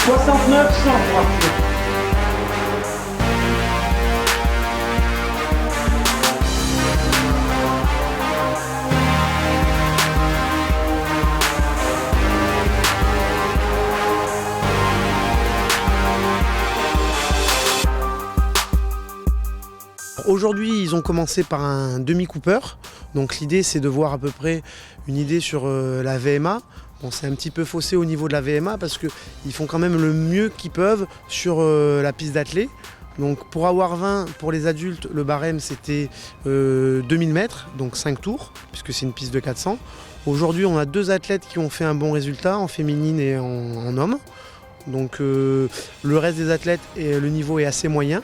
69, 103. Aujourd'hui, ils ont commencé par un demi-Cooper. Donc l'idée, c'est de voir à peu près une idée sur la VMA. Bon, c'est un petit peu faussé au niveau de la VMA parce qu'ils font quand même le mieux qu'ils peuvent sur la piste d'athlée. Donc pour avoir 20, pour les adultes, le barème c'était 2000 mètres, donc 5 tours, puisque c'est une piste de 400. Aujourd'hui, on a 2 athlètes qui ont fait un bon résultat, en féminine et en homme. Donc le reste des athlètes, le niveau est assez moyen.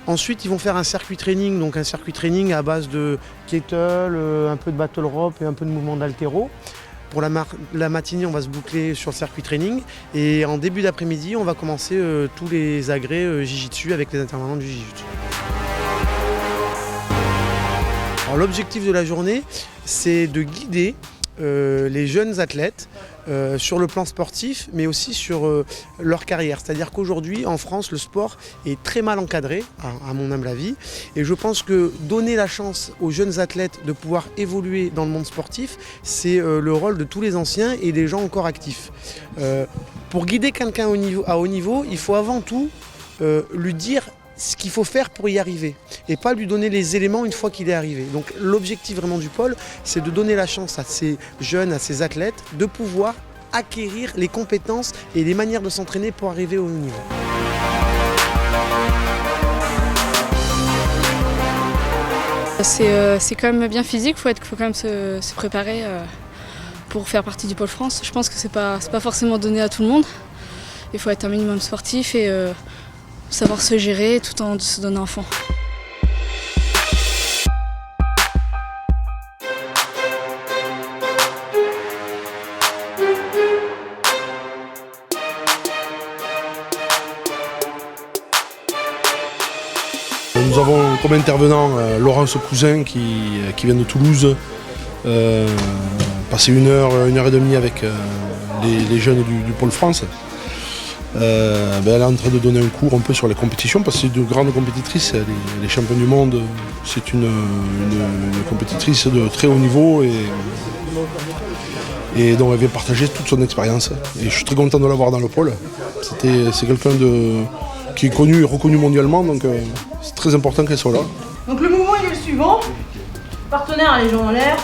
Ensuite, ils vont faire un circuit training, donc un circuit training à base de kettle, un peu de battle rope et un peu de mouvement d'haltéro. Pour la matinée, on va se boucler sur le circuit training et en début d'après-midi, on va commencer tous les agrès Jiu-Jitsu avec les intervenants du Jiu-Jitsu. Alors, l'objectif de la journée, c'est de guider les jeunes athlètes sur le plan sportif, mais aussi sur leur carrière. C'est-à-dire qu'aujourd'hui, en France, le sport est très mal encadré, à mon humble avis. Et je pense que donner la chance aux jeunes athlètes de pouvoir évoluer dans le monde sportif, c'est le rôle de tous les anciens et des gens encore actifs. Pour guider quelqu'un à haut niveau, il faut avant tout lui dire ce qu'il faut faire pour y arriver et pas lui donner les éléments une fois qu'il est arrivé. Donc l'objectif vraiment du pôle, c'est de donner la chance à ces jeunes, à ces athlètes de pouvoir acquérir les compétences et les manières de s'entraîner pour arriver au haut niveau. C'est quand même bien physique, faut quand même se préparer pour faire partie du pôle France. Je pense que c'est pas forcément donné à tout le monde. Il faut être un minimum sportif et savoir se gérer tout en se donnant à fond. Nous avons comme intervenant Laurence Cousin qui vient de Toulouse, passer une heure et demie avec les jeunes du Pôle France. Elle est en train de donner un cours un peu sur les compétitions parce que c'est une grande compétitrice, elle est championne du monde, c'est une compétitrice de très haut niveau et donc elle vient partager toute son expérience. Et je suis très content de l'avoir dans le pôle. C'est quelqu'un qui est connu et reconnu mondialement, donc c'est très important qu'elle soit là. Donc le mouvement il est le suivant, partenaire les jambes en l'air,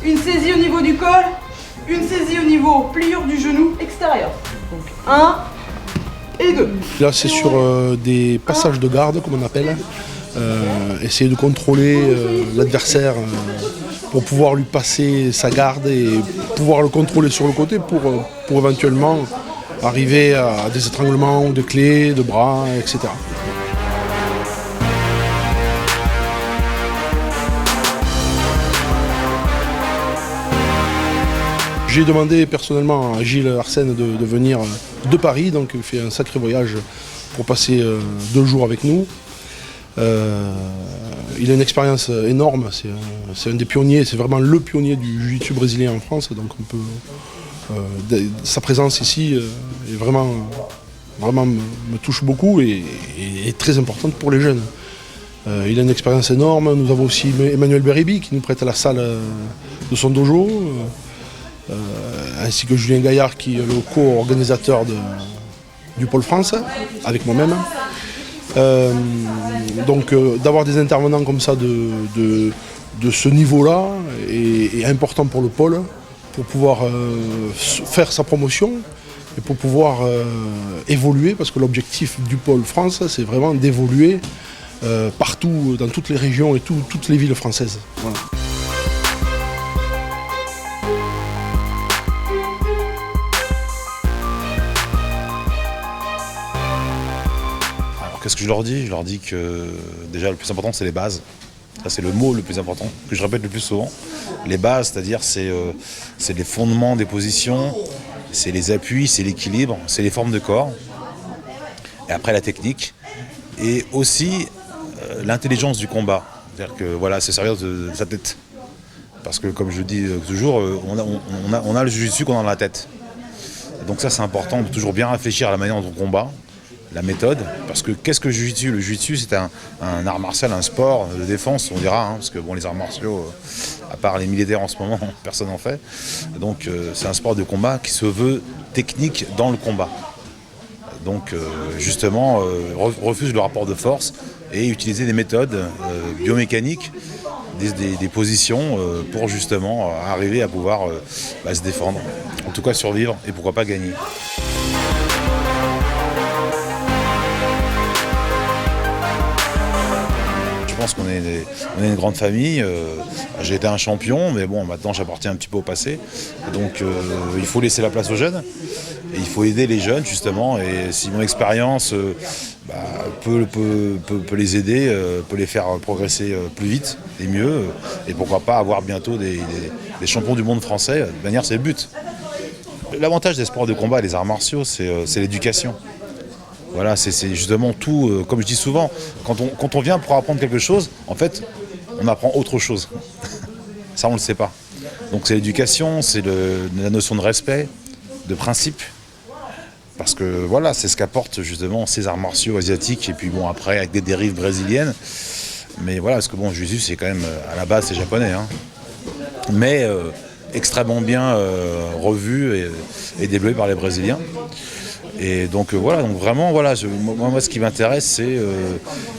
une saisie au niveau du col, une saisie au niveau pliure du genou extérieur. Donc 1 et 2. Là c'est sur des passages de garde comme on appelle, essayer de contrôler l'adversaire pour pouvoir lui passer sa garde et pouvoir le contrôler sur le côté pour éventuellement arriver à des étranglements de clés, de bras, etc. J'ai demandé personnellement à Gilles Arsène de venir de Paris, donc il fait un sacré voyage pour passer 2 jours avec nous. Il a une expérience énorme, c'est un des pionniers, c'est vraiment le pionnier du jiu-jitsu brésilien en France, donc on peut, sa présence ici est vraiment me touche beaucoup et est très importante pour les jeunes. Il a une expérience énorme. Nous avons aussi Emmanuel Beribi qui nous prête la salle de son dojo, ainsi que Julien Gaillard qui est le co-organisateur du Pôle France, avec moi-même. Donc d'avoir des intervenants comme ça de ce niveau-là est important pour le pôle, pour pouvoir faire sa promotion et pour pouvoir évoluer, parce que l'objectif du pôle France, c'est vraiment d'évoluer partout, dans toutes les régions et toutes les villes françaises. Voilà. Qu'est-ce que je leur dis? Je leur dis que déjà le plus important c'est les bases. Ça c'est le mot le plus important, que je répète le plus souvent. Les bases, c'est-à-dire c'est les fondements des positions, c'est les appuis, c'est l'équilibre, c'est les formes de corps. Et après la technique. Et aussi l'intelligence du combat. C'est-à-dire que voilà, se servir de sa tête. Parce que comme je dis toujours, on a le jiu-jitsu qu'on a dans la tête. Donc ça c'est important de toujours bien réfléchir à la manière dont on combat, la méthode, parce que qu'est-ce que le jiu-jitsu? Le jiu-jitsu c'est un art martial, un sport de défense on dira, parce que bon, les arts martiaux, à part les militaires en ce moment, personne n'en fait. Donc c'est un sport de combat qui se veut technique dans le combat. Donc justement refuse le rapport de force et utiliser des méthodes biomécaniques, des positions pour justement arriver à pouvoir se défendre, en tout cas survivre et pourquoi pas gagner. Je pense qu'on est une grande famille. J'ai été un champion, mais bon, maintenant j'appartiens un petit peu au passé. Donc il faut laisser la place aux jeunes. Et il faut aider les jeunes, justement. Et si mon expérience peut les aider, peut les faire progresser plus vite et mieux, et pourquoi pas avoir bientôt des champions du monde français, de manière, c'est le but. L'avantage des sports de combat et des arts martiaux, c'est l'éducation. Voilà, c'est justement tout, comme je dis souvent, quand on vient pour apprendre quelque chose, en fait, on apprend autre chose. Ça, on ne le sait pas. Donc c'est l'éducation, c'est la notion de respect, de principe. Parce que voilà, c'est ce qu'apportent justement ces arts martiaux asiatiques, et puis bon, après, avec des dérives brésiliennes. Mais voilà, parce que bon, Jiu-Jitsu, c'est quand même, à la base, c'est japonais. Mais extrêmement bien revu et développé par les Brésiliens. Et donc voilà, donc vraiment, voilà, moi ce qui m'intéresse, c'est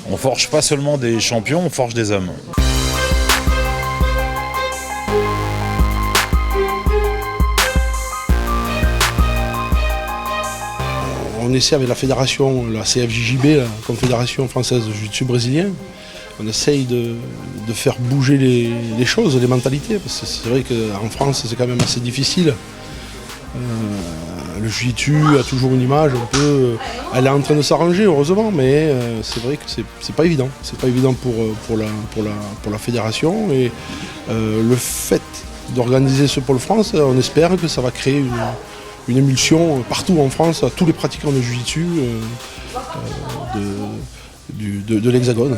on forge pas seulement des champions, on forge des hommes. On essaie avec la fédération, la CFJJB, la Confédération française de jiu-jitsu brésilien, on essaye de faire bouger les choses, les mentalités, parce que c'est vrai qu'en France c'est quand même assez difficile. Le jiu-jitsu a toujours une image un peu. Elle est en train de s'arranger, heureusement, mais c'est vrai que c'est pas évident. C'est pas évident pour la fédération. Et le fait d'organiser ce Pôle France, on espère que ça va créer une émulsion partout en France à tous les pratiquants de jiu-jitsu de l'Hexagone.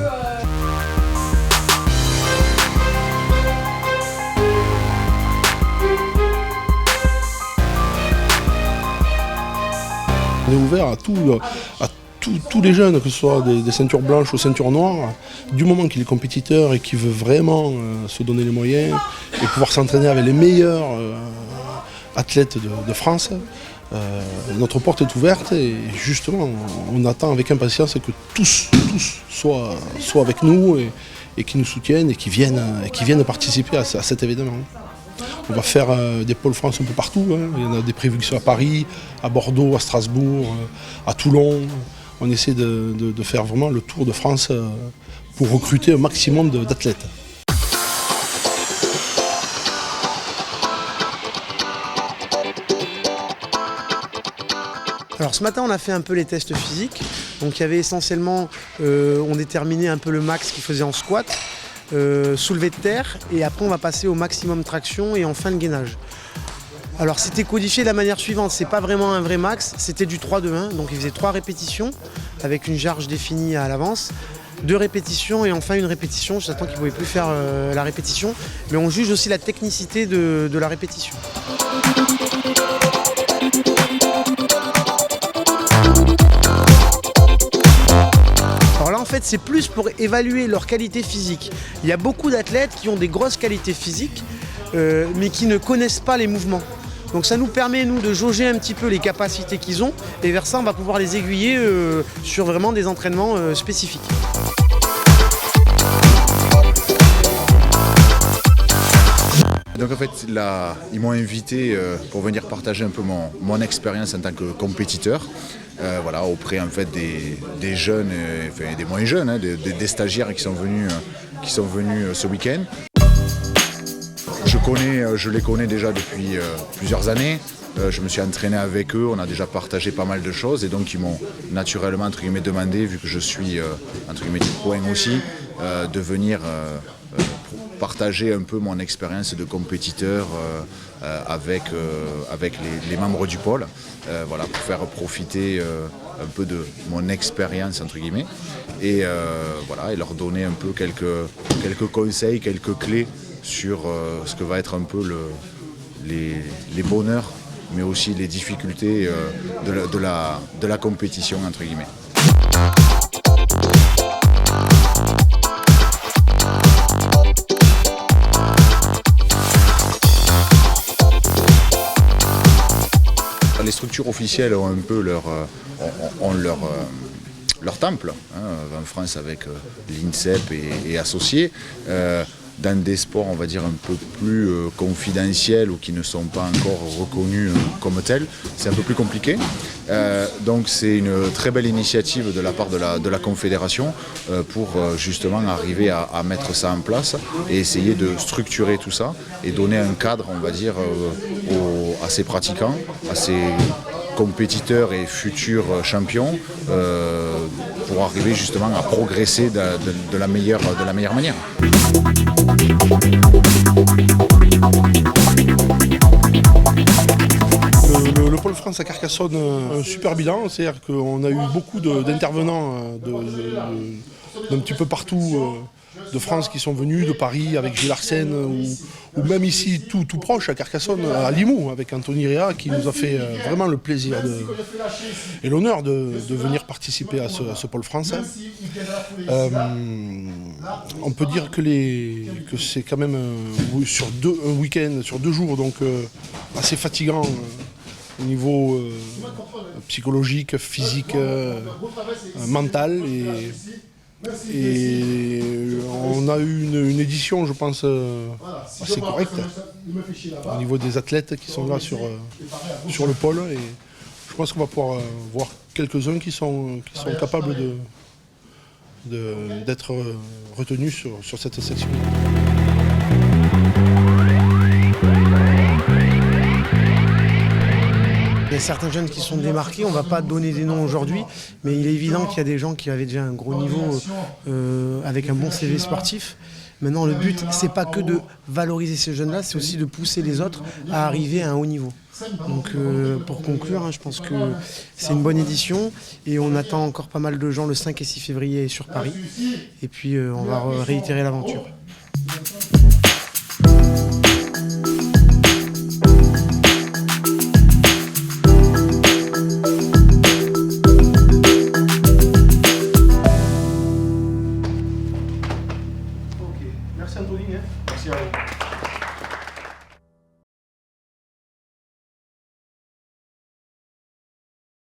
On est ouvert à tous les jeunes, que ce soit des ceintures blanches ou ceintures noires, du moment qu'il est compétiteur et qu'il veut vraiment se donner les moyens et pouvoir s'entraîner avec les meilleurs athlètes de France. Notre porte est ouverte et justement on attend avec impatience que tous soient avec nous et qui nous soutiennent et qui viennent participer à cet événement. On va faire des pôles France un peu partout. Il y en a des prévus qui sont à Paris, à Bordeaux, à Strasbourg, à Toulon. On essaie de faire vraiment le tour de France pour recruter un maximum d'athlètes. Alors ce matin on a fait un peu les tests physiques. Donc il y avait essentiellement, on déterminait un peu le max qu'il faisait en squat. Soulevé de terre, et après on va passer au maximum traction et enfin le gainage. Alors c'était codifié de la manière suivante, c'est pas vraiment un vrai max, c'était du 3-2-1, donc il faisait 3 répétitions avec une charge définie à l'avance, 2 répétitions et enfin une répétition, j'attends qu'il ne pouvait plus faire la répétition, mais on juge aussi la technicité de la répétition. Alors là en fait c'est plus pour évaluer leur qualité physique. Il y a beaucoup d'athlètes qui ont des grosses qualités physiques mais qui ne connaissent pas les mouvements. Donc ça nous permet nous de jauger un petit peu les capacités qu'ils ont et vers ça on va pouvoir les aiguiller sur vraiment des entraînements spécifiques. Donc en fait là, ils m'ont invité pour venir partager un peu mon expérience en tant que compétiteur. Voilà, auprès en fait des jeunes, enfin des moins jeunes, des stagiaires qui sont venus ce week-end. Je les connais déjà depuis plusieurs années. Je me suis entraîné avec eux, on a déjà partagé pas mal de choses et donc ils m'ont naturellement entre guillemets demandé, vu que je suis entre guillemets du coin aussi, de venir partager un peu mon expérience de compétiteur avec les membres du pôle, voilà, pour faire profiter un peu de mon expérience entre guillemets et voilà, et leur donner un peu quelques conseils, quelques clés sur ce que va être un peu les bonheurs mais aussi les difficultés de la compétition, entre guillemets. Les structures officielles ont un peu leur temple, hein, en France avec l'INSEP et associés. Dans des sports, on va dire, un peu plus confidentiels ou qui ne sont pas encore reconnus comme tels, c'est un peu plus compliqué. Donc c'est une très belle initiative de la part de la Confédération pour justement arriver à mettre ça en place et essayer de structurer tout ça et donner un cadre, on va dire, à ces pratiquants, à ces compétiteurs et futurs champions pour arriver justement à progresser de la meilleure manière. Le Pôle France à Carcassonne, un super bilan, c'est-à-dire qu'on a eu beaucoup d'intervenants d'un petit peu partout de France qui sont venus, de Paris avec Gilles Arsène ou même ici tout proche à Carcassonne, à Limoux avec Anthony Réa qui nous a fait vraiment le plaisir et l'honneur de venir participer à ce Pôle France. On peut dire que c'est quand même un week-end sur 2 jours, donc assez fatigant au niveau psychologique, physique, mental. Et on a eu une édition, je pense, assez correcte au niveau des athlètes qui sont là sur le pôle. Et je pense qu'on va pouvoir voir quelques-uns qui sont capables d'être retenus sur cette section. Il y a certains jeunes qui sont démarqués, on ne va pas donner des noms aujourd'hui, mais il est évident qu'il y a des gens qui avaient déjà un gros niveau avec un bon CV sportif. Maintenant, le but, c'est pas que de valoriser ces jeunes-là, c'est aussi de pousser les autres à arriver à un haut niveau. Donc pour conclure, je pense que c'est une bonne édition et on attend encore pas mal de gens le 5 et 6 février sur Paris. Et puis on va réitérer l'aventure.